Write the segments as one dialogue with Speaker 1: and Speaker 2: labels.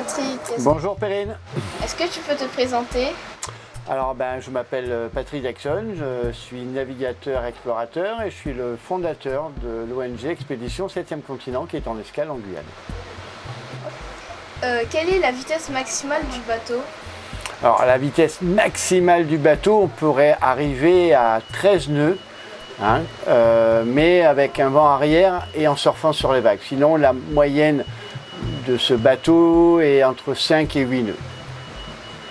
Speaker 1: Patrick.
Speaker 2: Bonjour Perrine.
Speaker 1: Est-ce que tu peux te présenter?
Speaker 2: Alors je m'appelle Patrick Jackson, je suis navigateur explorateur et je suis le fondateur de l'ONG Expédition 7e Continent qui est en escale en Guyane.
Speaker 1: Quelle est la vitesse maximale du bateau?
Speaker 2: Alors la vitesse maximale du bateau, on pourrait arriver à 13 nœuds, mais avec un vent arrière et en surfant sur les vagues. Sinon la moyenne de ce bateau est entre 5 et 8 nœuds.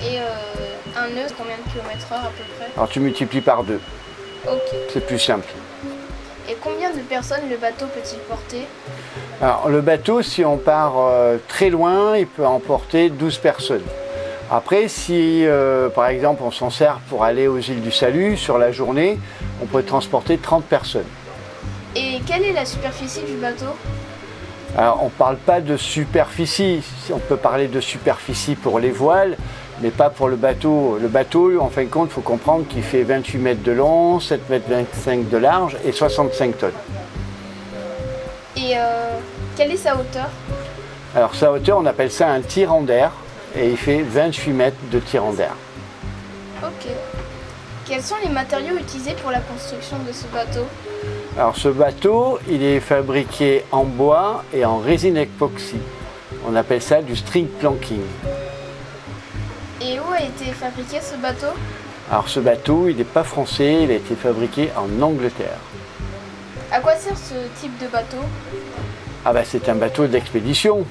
Speaker 1: Et un nœud, combien de kilomètres/heure à peu près?
Speaker 2: Alors tu multiplies par 2.
Speaker 1: Ok.
Speaker 2: C'est plus simple.
Speaker 1: Et combien de personnes le bateau peut-il porter?
Speaker 2: Alors le bateau, si on part très loin, il peut emporter 12 personnes. Après, si par exemple on s'en sert pour aller aux îles du Salut, sur la journée, on peut transporter 30 personnes.
Speaker 1: Et quelle est la superficie du bateau?
Speaker 2: Alors on ne parle pas de superficie, on peut parler de superficie pour les voiles, mais pas pour le bateau. Le bateau, en fin de compte, il faut comprendre qu'il fait 28 mètres de long, 7 mètres 25 de large et 65 tonnes.
Speaker 1: Et quelle est sa hauteur?
Speaker 2: Alors sa hauteur, on appelle ça un tirant d'air et il fait 28 mètres de tirant d'air.
Speaker 1: Ok. Quels sont les matériaux utilisés pour la construction de ce bateau?
Speaker 2: Alors ce bateau, il est fabriqué en bois et en résine époxy. On appelle ça du string planking.
Speaker 1: Et où a été fabriqué ce bateau?
Speaker 2: Alors ce bateau, il n'est pas français, il a été fabriqué en Angleterre.
Speaker 1: À quoi sert ce type de bateau?
Speaker 2: C'est un bateau d'expédition.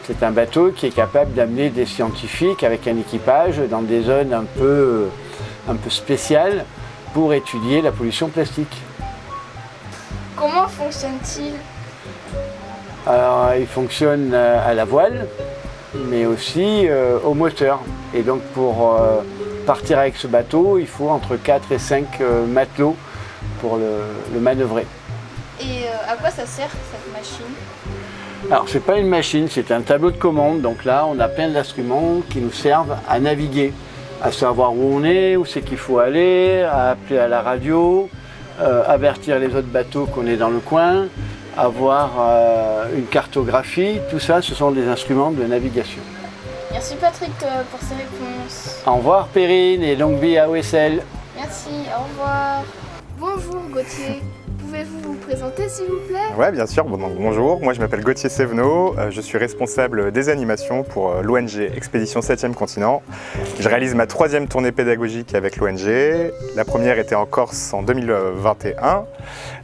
Speaker 2: C'est un bateau qui est capable d'amener des scientifiques avec un équipage dans des zones un peu spéciales pour étudier la pollution plastique.
Speaker 1: Comment fonctionne-t-il?
Speaker 2: Alors il fonctionne à la voile, mais aussi au moteur. Et donc pour partir avec ce bateau, il faut entre 4 et 5 matelots pour le manœuvrer.
Speaker 1: Et à quoi ça sert cette machine?
Speaker 2: Alors c'est pas une machine, c'est un tableau de commande. Donc là on a plein d'instruments qui nous servent à naviguer, à savoir où on est, où c'est qu'il faut aller, à appeler à la radio, avertir les autres bateaux qu'on est dans le coin, avoir une cartographie. Tout ça, ce sont des instruments de navigation.
Speaker 1: Merci Patrick pour ces réponses.
Speaker 2: Au revoir Perrine et longue vie à OSL.
Speaker 1: Merci, au revoir. Bonjour Gauthier, pouvez-vous vous présenter s'il vous plaît?
Speaker 3: Oui, bien sûr. Bonjour, moi je m'appelle Gauthier Sévenot, je suis responsable des animations pour l'ONG Expédition 7e Continent. Je réalise ma 3e tournée pédagogique avec l'ONG. La première était en Corse en 2021.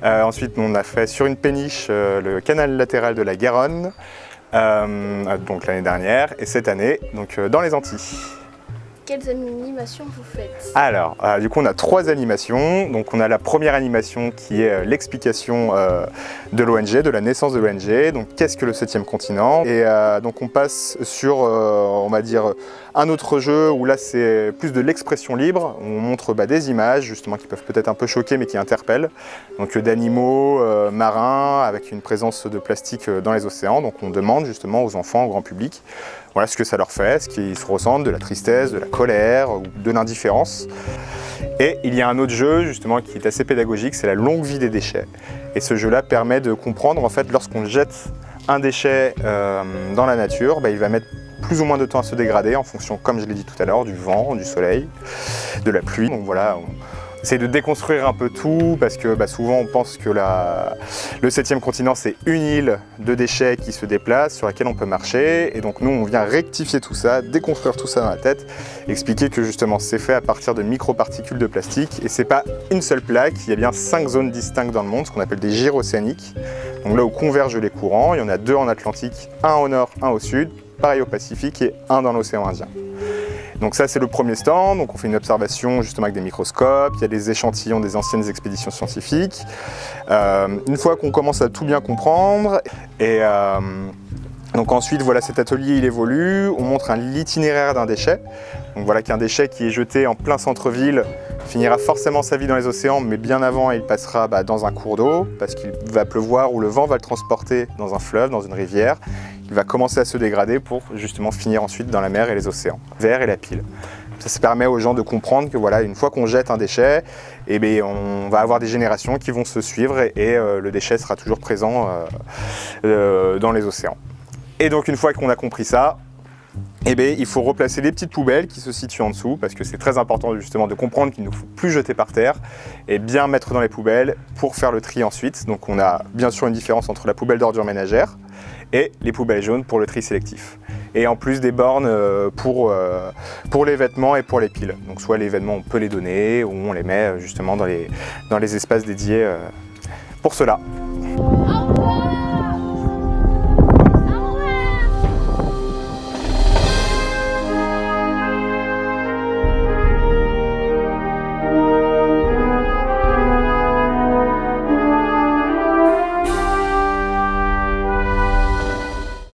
Speaker 3: Ensuite, on a fait sur une péniche le canal latéral de la Garonne, donc l'année dernière, et cette année, donc dans les Antilles.
Speaker 1: Quelles animations vous faites?
Speaker 3: Alors, du coup, on a 3 animations. Donc, on a la première animation qui est l'explication de l'ONG, de la naissance de l'ONG. Donc, qu'est-ce que le 7e continent? Et donc, on passe sur, on va dire, un autre jeu où là, c'est plus de l'expression libre. On montre des images, justement, qui peuvent peut-être un peu choquer, mais qui interpellent. Donc, d'animaux marins avec une présence de plastique dans les océans. Donc, on demande justement aux enfants, au grand public, voilà ce que ça leur fait, ce qu'ils se ressentent, de la tristesse, de la colère ou de l'indifférence. Et il y a un autre jeu justement qui est assez pédagogique, c'est la longue vie des déchets. Et ce jeu-là permet de comprendre en fait lorsqu'on jette un déchet dans la nature, il va mettre plus ou moins de temps à se dégrader en fonction, comme je l'ai dit tout à l'heure, du vent, du soleil, de la pluie. Donc voilà, on essaie de déconstruire un peu tout parce que souvent on pense que le 7e continent c'est une île de déchets qui se déplace sur laquelle on peut marcher, et donc nous on vient rectifier tout ça, déconstruire tout ça dans la tête, expliquer que justement c'est fait à partir de microparticules de plastique et c'est pas une seule plaque, il y a bien 5 zones distinctes dans le monde, ce qu'on appelle des gyres océaniques, donc là où convergent les courants, il y en a 2 en Atlantique, un au nord, un au sud, pareil au Pacifique et un dans l'océan Indien. Donc ça c'est le premier stand, donc on fait une observation justement avec des microscopes, il y a des échantillons des anciennes expéditions scientifiques. Une fois qu'on commence à tout bien comprendre, et donc ensuite voilà, cet atelier il évolue, on montre l'itinéraire d'un déchet. Donc voilà qu'un déchet qui est jeté en plein centre-ville finira forcément sa vie dans les océans, mais bien avant il passera dans un cours d'eau, parce qu'il va pleuvoir ou le vent va le transporter dans un fleuve, dans une rivière. Il va commencer à se dégrader pour justement finir ensuite dans la mer et les océans. Verre et la pile. Ça permet aux gens de comprendre que voilà, une fois qu'on jette un déchet, on va avoir des générations qui vont se suivre et le déchet sera toujours présent dans les océans. Et donc une fois qu'on a compris ça, eh bien, il faut replacer les petites poubelles qui se situent en dessous, parce que c'est très important justement de comprendre qu'il ne faut plus jeter par terre et bien mettre dans les poubelles pour faire le tri ensuite. Donc on a bien sûr une différence entre la poubelle d'ordures ménagères et les poubelles jaunes pour le tri sélectif. Et en plus des bornes pour les vêtements et pour les piles. Donc soit les vêtements on peut les donner ou on les met justement dans les espaces dédiés pour cela.
Speaker 1: Au revoir.